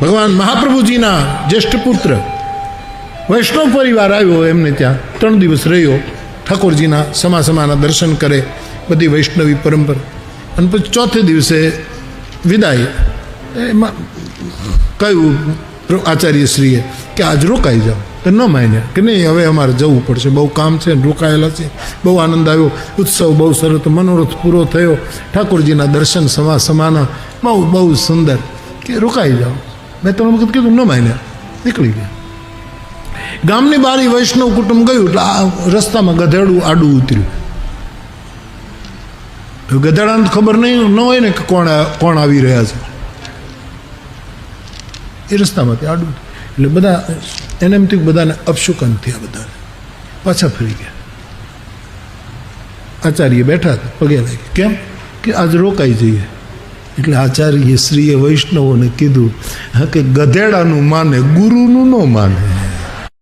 ભગવાન મહાપ્રભુજીના જ્યેષ્ઠ પુત્ર વૈષ્ણવ પરિવાર આવ્યો એમને ત્યાં 3 દિવસ રહ્યો, ઠાકોરજીના સમાના દર્શન કરે, બધી વૈષ્ણવી પરંપરા, અને પછી ચોથે દિવસે વિદાય. એમાં કહ્યું આચાર્યશ્રીએ કે આજ રોકાઈ જાઓ, તો ન માન્યા કે નહીં હવે અમારે જવું પડશે, બહુ કામ છે, રોકાયેલા છે. બહુ આનંદ આવ્યો, ઉત્સવ બહુ સરસ, મનોરથ પૂરો થયો, ઠાકોરજીના દર્શન સમાના બહુ સુંદર, કે રોકાઈ જાઓ. મેં તમને વખત કીધું, ન માન્યા, નીકળી ગયા. ગામની બારી વૈષ્ણવ કુટુંબ ગયું એટલે આ રસ્તામાં ગધેડું આડું ઉતર્યું. ગધેડાને ખબર ન હોય ને કે કોણ આવી રહ્યા છે, એ રસ્તામાંથી આડું, એટલે બધા એને એમ થયું બધાને અપશુકન થયા, બધાને પાછા ફરી ગયા. આચાર્ય બેઠા હતા, પગે લાગી, કેમ કે આજ રોકાઈ જઈએ. એટલે આચાર્ય શ્રીએ વૈષ્ણવોને કીધું, હા, કે ગધેડાનું માને ગુરુનું ન માને.